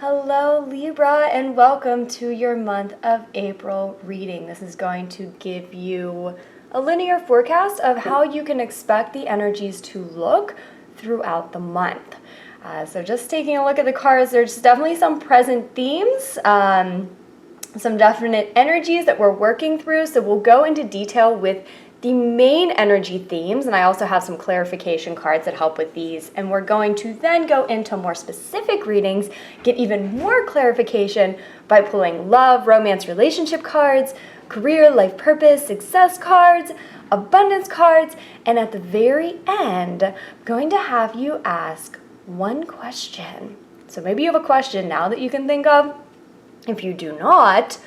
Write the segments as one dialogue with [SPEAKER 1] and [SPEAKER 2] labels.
[SPEAKER 1] Hello Libra, and welcome to your month of April reading. This is going to give you a linear forecast of how you can expect the energies to look throughout the month. So just taking a look at the cards, there's definitely some present themes, some definite energies that we're working through. So we'll go into detail with the main energy themes, and I also have some clarification cards that help with these, and we're going to then go into more specific readings, get even more clarification by pulling love, romance, relationship cards, career, life purpose, success cards, abundance cards, and at the very end, I'm going to have you ask one question. So maybe you have a question now that you can think of. If you do not,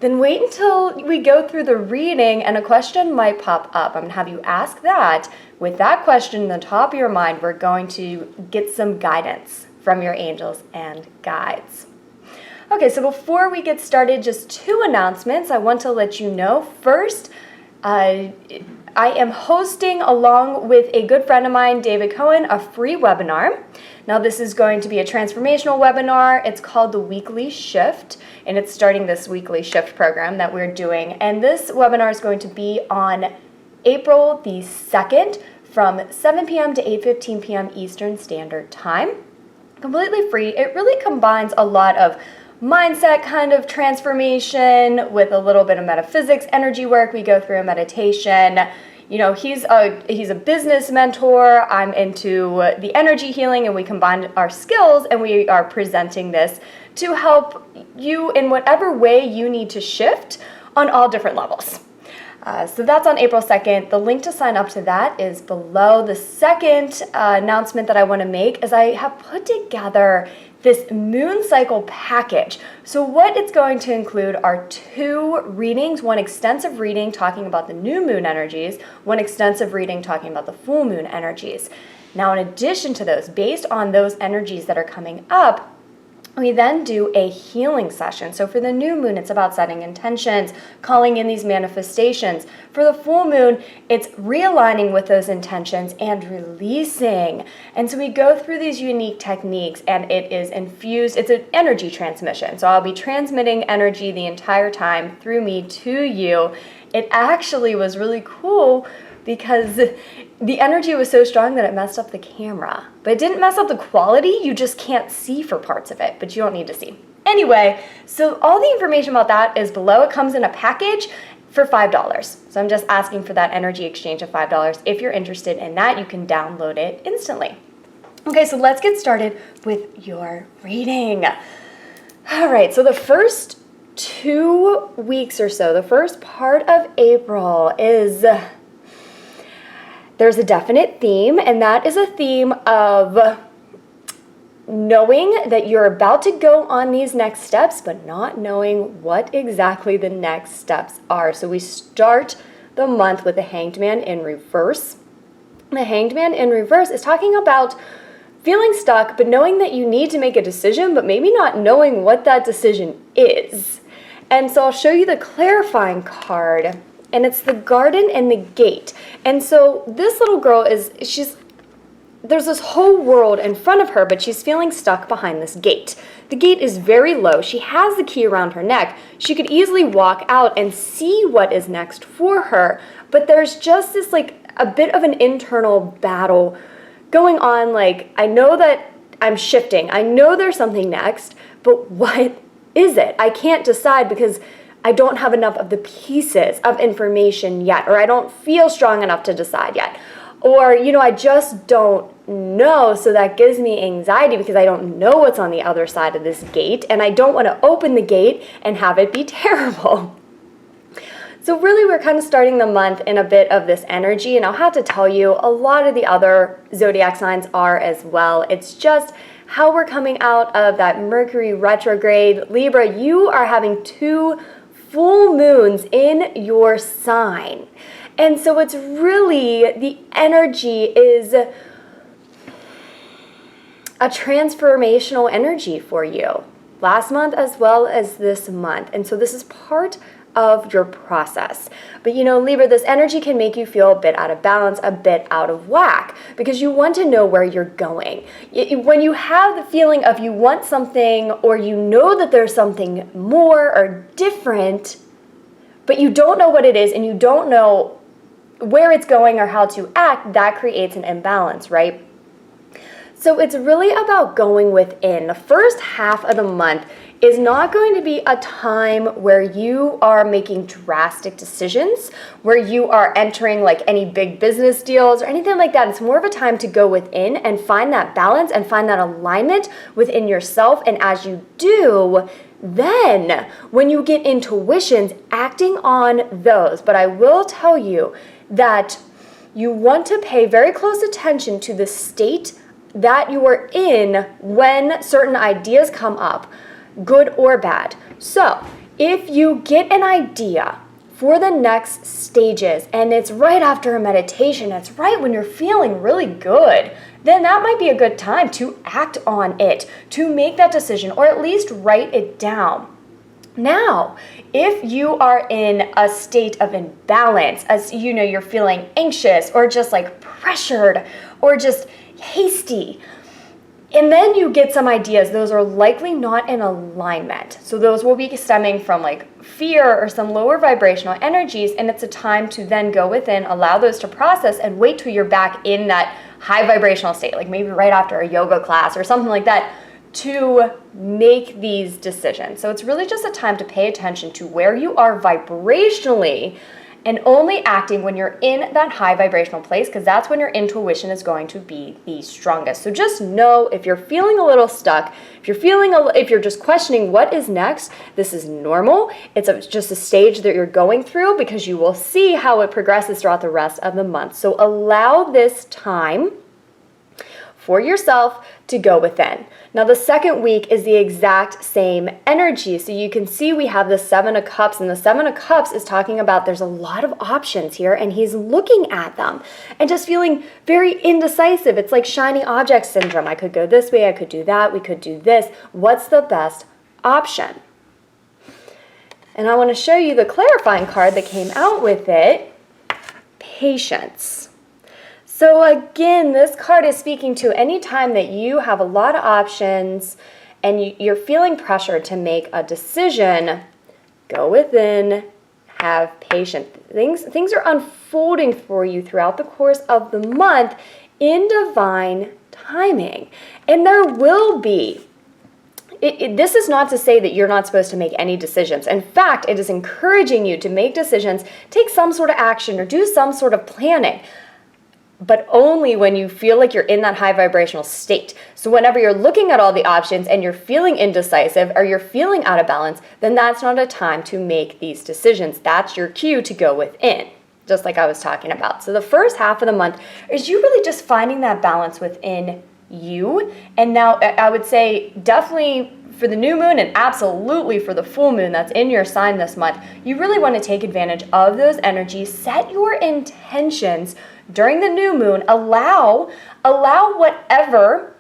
[SPEAKER 1] then wait until we go through the reading and a question might pop up. I'm going to have you ask that. With that question in the top of your mind, we're going to get some guidance from your angels and guides. Okay, so before we get started, just two announcements I want to let you know. First, I am hosting, along with a good friend of mine, David Cohen, a free webinar. Now, this is going to be a transformational webinar. It's called The Weekly Shift, and it's starting this Weekly Shift program that we're doing. And this webinar is going to be on April the 2nd from 7 p.m. to 8:15 p.m. Eastern Standard Time. Completely free. It really combines a lot of mindset kind of transformation with a little bit of metaphysics, energy work. We go through a meditation. You know, he's a business mentor. I'm into the energy healing, and we combine our skills, and we are presenting this to help you in whatever way you need to shift on all different levels. So that's on April 2nd. The link to sign up to that is below. The second announcement that I want to make is I have put together this moon cycle package. So what it's going to include are two readings, one extensive reading talking about the new moon energies, one extensive reading talking about the full moon energies. Now, in addition to those, based on those energies that are coming up, we then do a healing session. So for the new moon, it's about setting intentions, calling in these manifestations. For the full moon, it's realigning with those intentions and releasing. And so we go through these unique techniques, and it is infused. It's an energy transmission. So I'll be transmitting energy the entire time through me to you. It actually was really cool because the energy was so strong that it messed up the camera. But it didn't mess up the quality, you just can't see for parts of it, but you don't need to see. Anyway, so all the information about that is below. It comes in a package for $5. So I'm just asking for that energy exchange of $5. If you're interested in that, you can download it instantly. Okay, so let's get started with your reading. All right, so the first 2 weeks or so, the first part of April is... there's a definite theme, and that is a theme of knowing that you're about to go on these next steps, but not knowing what exactly the next steps are. So we start the month with the Hanged Man in reverse. The Hanged Man in reverse is talking about feeling stuck, but knowing that you need to make a decision, but maybe not knowing what that decision is. And so I'll show you the clarifying card. And it's the garden and the gate. And so this little girl there's this whole world in front of her, but she's feeling stuck behind this gate. The gate is very low. She has the key around her neck. She could easily walk out and see what is next for her. But there's just this a bit of an internal battle going on. I know that I'm shifting. I know there's something next, but what is it? I can't decide because I don't have enough of the pieces of information yet, or I don't feel strong enough to decide yet. Or, I just don't know, so that gives me anxiety because I don't know what's on the other side of this gate, and I don't want to open the gate and have it be terrible. So really, we're kind of starting the month in a bit of this energy, and I'll have to tell you, a lot of the other zodiac signs are as well. It's just how we're coming out of that Mercury retrograde. Libra, you are having 2 full moons in your sign. And so it's really, the energy is a transformational energy for you. Last month as well as this month. And so this is part of your process. But Libra, this energy can make you feel a bit out of balance, a bit out of whack, because you want to know where you're going. When you have the feeling of you want something, or you know that there's something more or different, but you don't know what it is and you don't know where it's going or how to act, that creates an imbalance, right? So it's really about going within. The first half of the month is not going to be a time where you are making drastic decisions, where you are entering like any big business deals or anything like that. It's more of a time to go within and find that balance and find that alignment within yourself. And as you do, then when you get intuitions, acting on those. But I will tell you that you want to pay very close attention to the state that you are in when certain ideas come up, good or bad. So if you get an idea for the next stages and it's right after a meditation, it's right when you're feeling really good, then that might be a good time to act on it, to make that decision, or at least write it down. Now, if you are in a state of imbalance, as you're feeling anxious or just like pressured or just hasty, and then you get some ideas, those are likely not in alignment. So those will be stemming from like fear or some lower vibrational energies, and it's a time to then go within, allow those to process, and wait till you're back in that high vibrational state, like maybe right after a yoga class or something like that, to make these decisions. So it's really just a time to pay attention to where you are vibrationally and only acting when you're in that high vibrational place, because that's when your intuition is going to be the strongest. So just know if you're feeling a little stuck, if you're just questioning what is next, this is normal. It's just a stage that you're going through, because you will see how it progresses throughout the rest of the month. So allow this time for yourself to go within. Now the second week is the exact same energy. So you can see we have the Seven of Cups, and the Seven of Cups is talking about there's a lot of options here, and he's looking at them and just feeling very indecisive. It's like shiny object syndrome. I could go this way, I could do that, we could do this. What's the best option? And I want to show you the clarifying card that came out with it, Patience. So again, this card is speaking to any time that you have a lot of options and you're feeling pressure to make a decision, go within, have patience. Things are unfolding for you throughout the course of the month in divine timing. And there will be. This is not to say that you're not supposed to make any decisions. In fact, it is encouraging you to make decisions, take some sort of action, or do some sort of planning, but only when you feel like you're in that high vibrational state. So whenever you're looking at all the options and you're feeling indecisive or you're feeling out of balance, then that's not a time to make these decisions. That's your cue to go within, just like I was talking about. So the first half of the month is you really just finding that balance within you. And now I would say definitely for the new moon and absolutely for the full moon that's in your sign this month, you really want to take advantage of those energies, set your intentions during the new moon, allow whatever,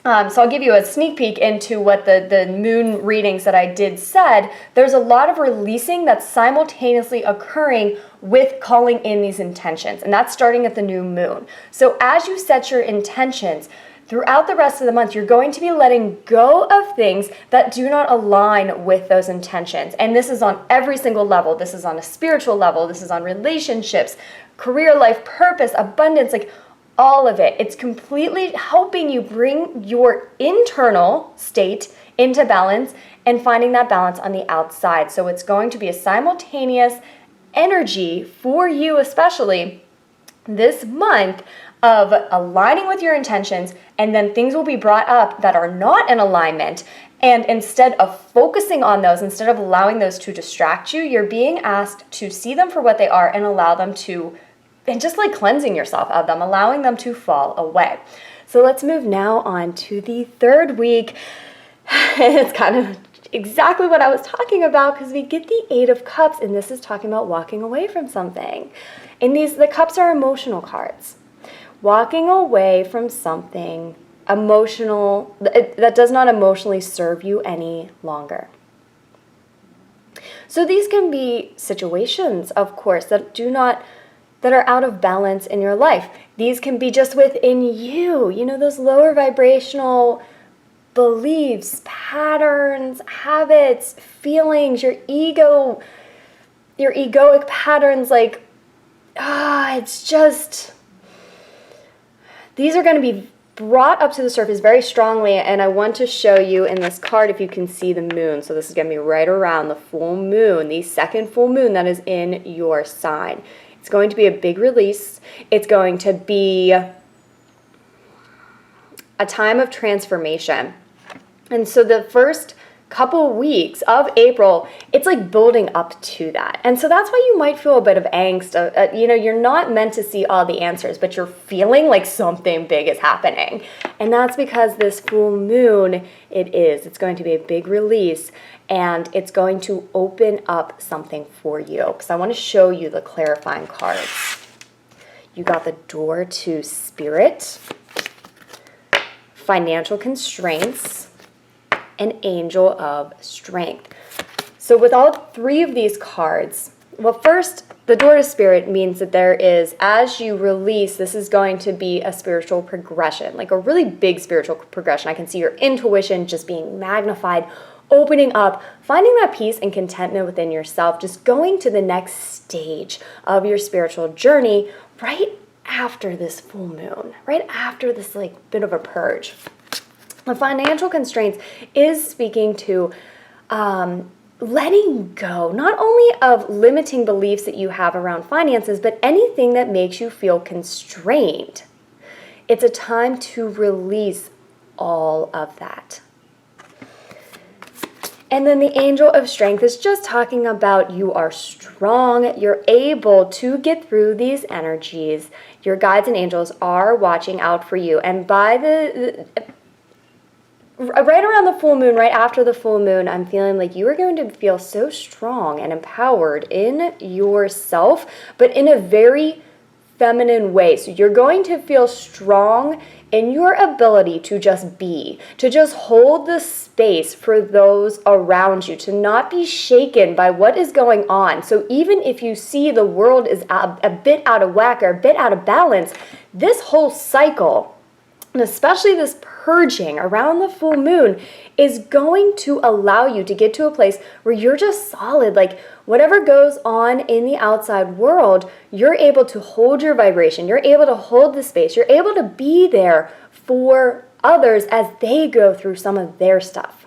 [SPEAKER 1] so I'll give you a sneak peek into what the moon readings that I did said. There's a lot of releasing that's simultaneously occurring with calling in these intentions, and that's starting at the new moon. So as you set your intentions, throughout the rest of the month, you're going to be letting go of things that do not align with those intentions. And this is on every single level. This is on a spiritual level. This is on relationships, career, life, purpose, abundance, like all of it. It's completely helping you bring your internal state into balance and finding that balance on the outside. So it's going to be a simultaneous energy for you, especially this month, of aligning with your intentions, and then things will be brought up that are not in alignment. And instead of focusing on those, instead of allowing those to distract you, you're being asked to see them for what they are and allow them to, and just like cleansing yourself of them, allowing them to fall away. So let's move now on to the third week. It's kind of exactly what I was talking about, because we get the Eight of Cups, and this is talking about walking away from something. And the cups are emotional cards. Walking away from something emotional that does not emotionally serve you any longer. So these can be situations, of course, that are out of balance in your life. These can be just within you, those lower vibrational beliefs, patterns, habits, feelings, your egoic patterns, these are going to be brought up to the surface very strongly, and I want to show you in this card if you can see the moon. So this is going to be right around the full moon, the second full moon that is in your sign. It's going to be a big release. It's going to be a time of transformation. And so the first couple weeks of April, it's like building up to that. And so that's why you might feel a bit of angst. You're not meant to see all the answers, but you're feeling like something big is happening. And that's because this full moon, it's going to be a big release, and it's going to open up something for you. Because I want to show you the clarifying cards. You got the Door to Spirit, Financial Constraints, an Angel of Strength. So with all three of these cards, well, first, the Door to Spirit means that there is, as you release, this is going to be a spiritual progression, like a really big spiritual progression. I can see your intuition just being magnified, opening up, finding that peace and contentment within yourself, just going to the next stage of your spiritual journey right after this full moon, right after this bit of a purge. The Financial Constraints is speaking to letting go, not only of limiting beliefs that you have around finances, but anything that makes you feel constrained. It's a time to release all of that. And then the Angel of Strength is just talking about you are strong, you're able to get through these energies. Your guides and angels are watching out for you. And by right around the full moon, right after the full moon, I'm feeling like you are going to feel so strong and empowered in yourself, but in a very feminine way. So you're going to feel strong in your ability to just be, to just hold the space for those around you, to not be shaken by what is going on. So even if you see the world is a bit out of whack or a bit out of balance, this whole cycle, and especially this purging around the full moon, is going to allow you to get to a place where you're just solid. Like whatever goes on in the outside world, you're able to hold your vibration. You're able to hold the space. You're able to be there for others as they go through some of their stuff.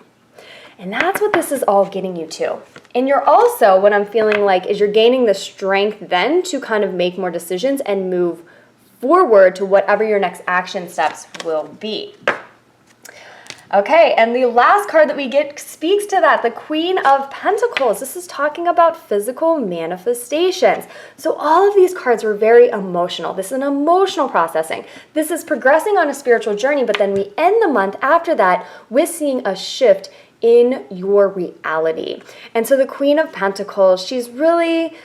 [SPEAKER 1] And that's what this is all getting you to. And you're also, what I'm feeling like, is you're gaining the strength then to kind of make more decisions and move forward to whatever your next action steps will be. Okay, and the last card that we get speaks to that, the Queen of Pentacles. This is talking about physical manifestations. So all of these cards were very emotional. This is an emotional processing. This is progressing on a spiritual journey, but then we end the month after that with seeing a shift in your reality. And so the Queen of Pentacles, she's really,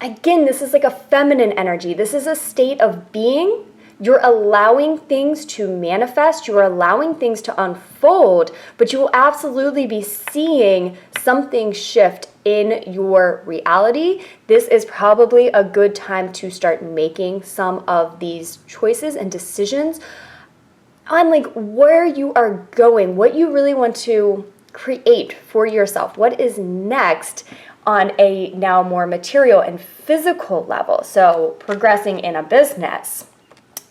[SPEAKER 1] again, this is like a feminine energy. This is a state of being. You're allowing things to manifest. You're allowing things to unfold, but you will absolutely be seeing something shift in your reality. This is probably a good time to start making some of these choices and decisions on like where you are going, what you really want to create for yourself, what is next on a now more material and physical level. So progressing in a business,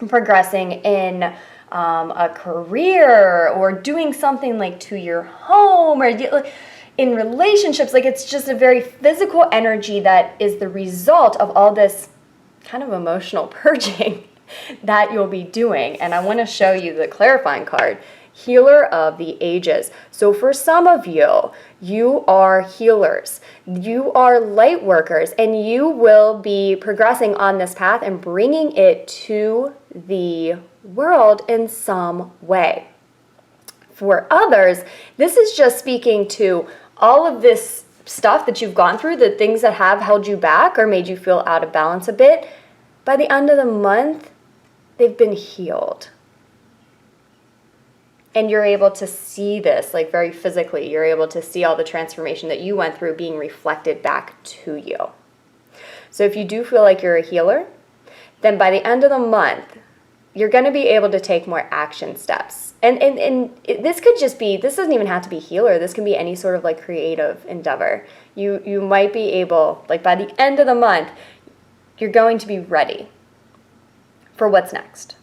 [SPEAKER 1] progressing in a career, or doing something like to your home, or in relationships. Like it's just a very physical energy that is the result of all this kind of emotional purging that you'll be doing. And I want to show you the clarifying card, Healer of the Ages. So for some of you, you are healers, you are light workers, and you will be progressing on this path and bringing it to the world in some way. For others, this is just speaking to all of this stuff that you've gone through, the things that have held you back or made you feel out of balance a bit. By the end of the month, they've been healed. And you're able to see this, like very physically. You're able to see all the transformation that you went through being reflected back to you. So if you do feel like you're a healer, then by the end of the month, you're going to be able to take more action steps. And this could just be, this doesn't even have to be healer. This can be any sort of like creative endeavor. You might be able, like by the end of the month, you're going to be ready for what's next.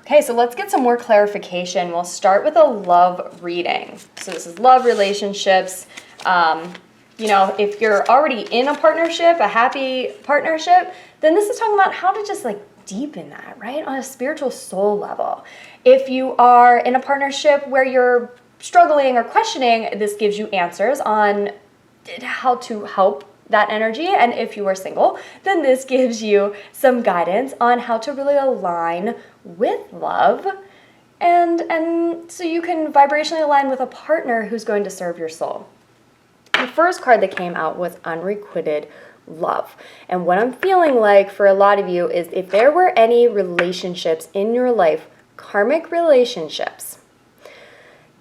[SPEAKER 1] Okay, so let's get some more clarification. We'll start with a love reading. So this is love, relationships. If you're already in a partnership, a happy partnership, then this is talking about how to just like deepen that, right? On a spiritual soul level. If you are in a partnership where you're struggling or questioning, this gives you answers on how to help that energy. And if you are single, then this gives you some guidance on how to really align with love. And so you can vibrationally align with a partner who's going to serve your soul. The first card that came out was Unrequited Love. And what I'm feeling like for a lot of you is if there were any relationships in your life, karmic relationships,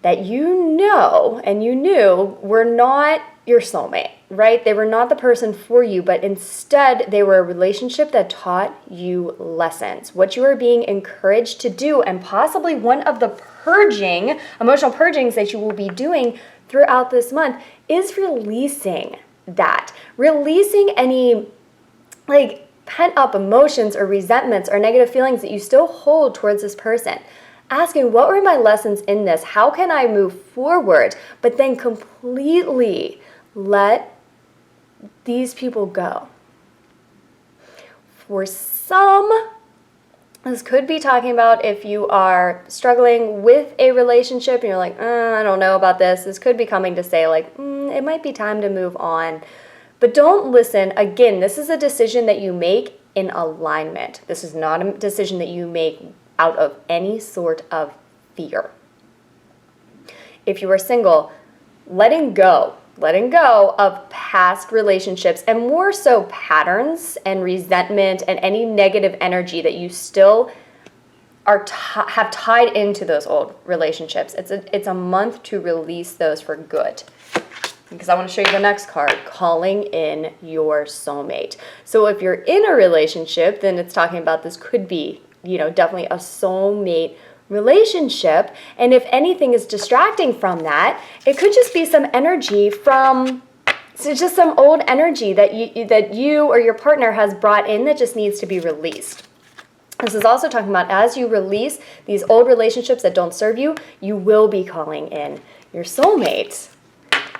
[SPEAKER 1] that you know and you knew were not your soulmate, right? They were not the person for you, but instead they were a relationship that taught you lessons, what you are being encouraged to do, and possibly one of the emotional purgings that you will be doing throughout this month is releasing that. Releasing any like pent up emotions or resentments or negative feelings that you still hold towards this person. Asking, what were my lessons in this? How can I move forward? But then completely let these people go. For some, this could be talking about if you are struggling with a relationship and you're like, I don't know about this. This could be coming to say like, it might be time to move on. But don't listen. Again, this is a decision that you make in alignment. This is not a decision that you make out of any sort of fear. If you are single, letting go of past relationships and more so patterns and resentment and any negative energy that you still are have tied into those old relationships. It's a month to release those for good. Because I want to show you the next card, calling in your soulmate. So if you're in a relationship, then it's talking about this could be, definitely a soulmate relationship. And if anything is distracting from that, it could just be some energy just some old energy that you or your partner has brought in that just needs to be released. This is also talking about as you release these old relationships that don't serve you, you will be calling in your soulmate.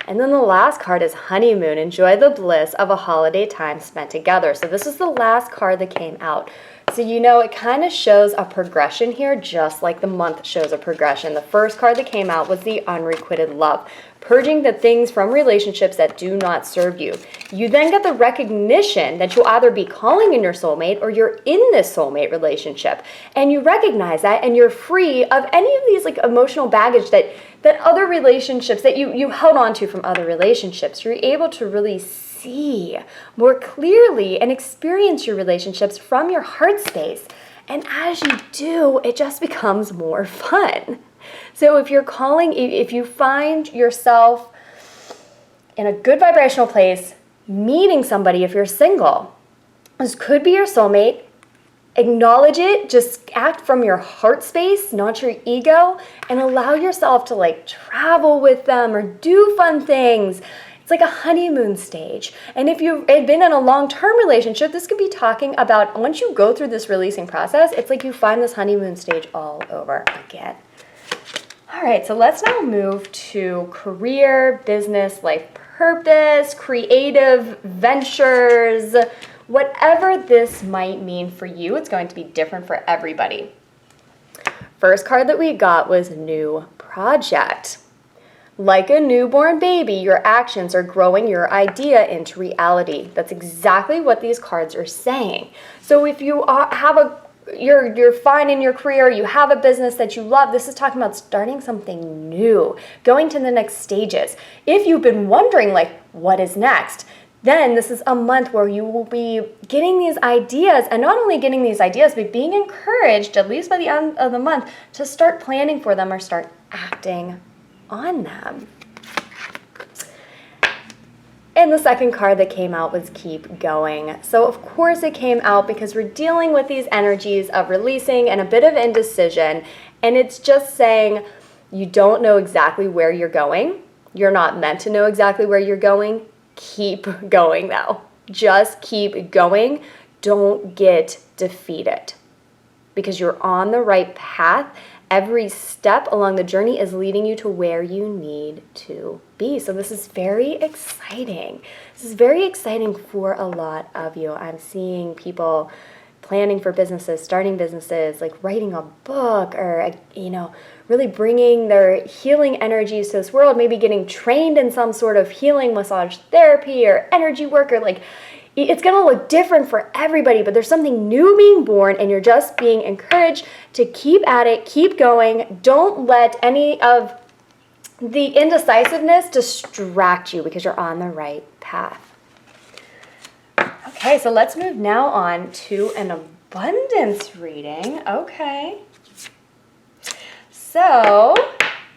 [SPEAKER 1] And then the last card is Honeymoon. Enjoy the bliss of a holiday time spent together. So this is the last card that came out. So it kind of shows a progression here, just like the month shows a progression. The first card that came out was the Unrequited Love, purging the things from relationships that do not serve you. You then get the recognition that you'll either be calling in your soulmate or you're in this soulmate relationship. And you recognize that and you're free of any of these like emotional baggage that other relationships that you held on to from other relationships. You're able to really see more clearly and experience your relationships from your heart space. And as you do, it just becomes more fun. So if you find yourself in a good vibrational place, meeting somebody, if you're single, this could be your soulmate. Acknowledge it, just act from your heart space, not your ego, and allow yourself to like travel with them or do fun things. It's like a honeymoon stage. And if you've been in a long-term relationship, this could be talking about once you go through this releasing process, it's like you find this honeymoon stage all over again. All right, so let's now move to career, business, life purpose, creative ventures. Whatever this might mean for you, it's going to be different for everybody. First card that we got was New Project. Like a newborn baby, your actions are growing your idea into reality. That's exactly what these cards are saying. So if you you're fine in your career, you have a business that you love, this is talking about starting something new, going to the next stages. If you've been wondering like, what is next? then this is a month where you will be getting these ideas, and not only getting these ideas, but being encouraged, at least by the end of the month, to start planning for them or start acting on them. And the second card that came out was keep going. So of course it came out because we're dealing with these energies of releasing and a bit of indecision. And it's just saying you don't know exactly where you're going. You're not meant to know exactly where you're going. Keep going though. Just keep going. Don't get defeated because you're on the right path. Every step along the journey is leading you to where you need to be. So this is very exciting. This is very exciting for a lot of you. I'm seeing people planning for businesses, starting businesses, like writing a book, or, really bringing their healing energies to this world, maybe getting trained in some sort of healing massage therapy or energy work, or it's going to look different for everybody, but there's something new being born, and you're just being encouraged to keep at it, keep going. Don't let any of the indecisiveness distract you because you're on the right path. Okay, so let's move now on to an abundance reading. Okay. So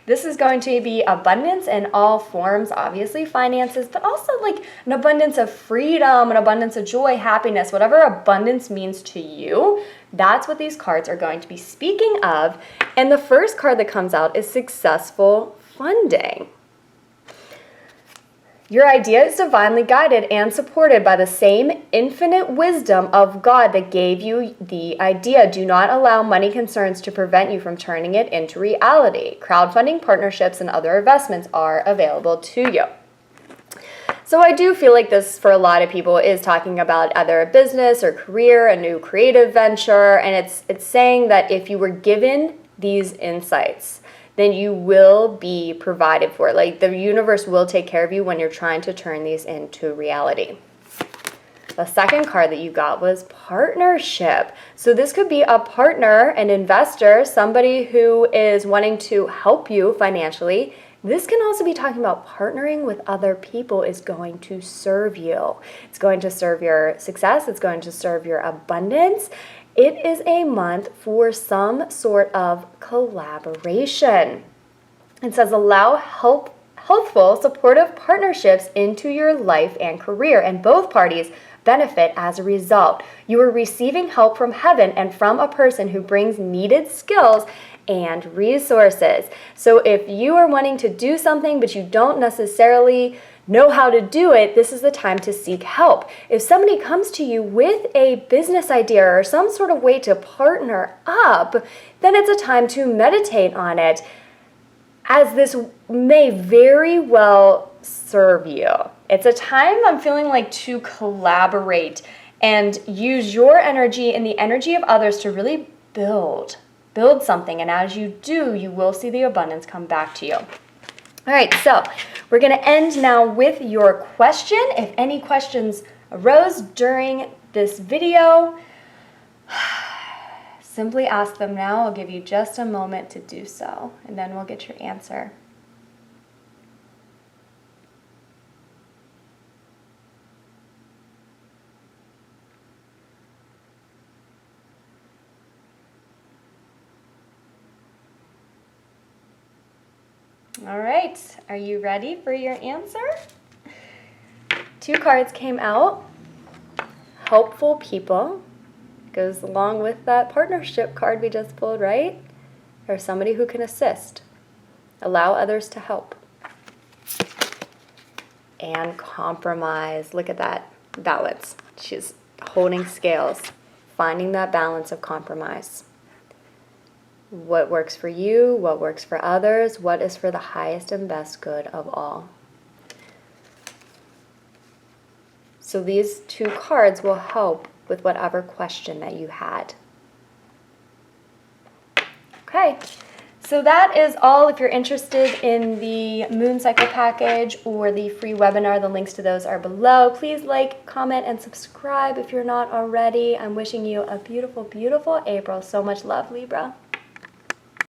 [SPEAKER 1] this is going to be abundance in all forms, obviously finances, but also like an abundance of freedom, an abundance of joy, happiness, whatever abundance means to you. That's what these cards are going to be speaking of. And the first card that comes out is successful funding. Your idea is divinely guided and supported by the same infinite wisdom of God that gave you the idea. Do not allow money concerns to prevent you from turning it into reality. Crowdfunding, partnerships, and other investments are available to you. So I do feel like this, for a lot of people, is talking about either a business or career, a new creative venture, and it's saying that if you were given these insights, then you will be provided for. Like, the universe will take care of you when you're trying to turn these into reality. The second card that you got was partnership. So this could be a partner, an investor, somebody who is wanting to help you financially. This can also be talking about partnering with other people is going to serve you. It's going to serve your success. It's going to serve your abundance. It is a month for some sort of collaboration. It says allow healthful, supportive partnerships into your life and career, and both parties benefit as a result. You are receiving help from heaven and from a person who brings needed skills and resources. So if you are wanting to do something but you don't necessarily know how to do it, this is the time to seek help. If somebody comes to you with a business idea or some sort of way to partner up, then it's a time to meditate on it, as this may very well serve you. It's a time, I'm feeling like, to collaborate and use your energy and the energy of others to really build something. And as you do, you will see the abundance come back to you. All right, so we're going to end now with your question. If any questions arose during this video, simply ask them now. I'll give you just a moment to do so, and then we'll get your answer. All right, are you ready for your answer? 2 cards came out. Helpful people goes along with that partnership card we just pulled, right? Or somebody who can assist. Allow others to help. And compromise. Look at that balance. She's holding scales, finding that balance of compromise. What works for you, what works for others, what is for the highest and best good of all. So these 2 cards will help with whatever question that you had. Okay, so that is all. If you're interested in the Moon Cycle package or the free webinar, the links to those are below. Please like, comment, and subscribe if you're not already. I'm wishing you a beautiful, beautiful April. So much love, Libra.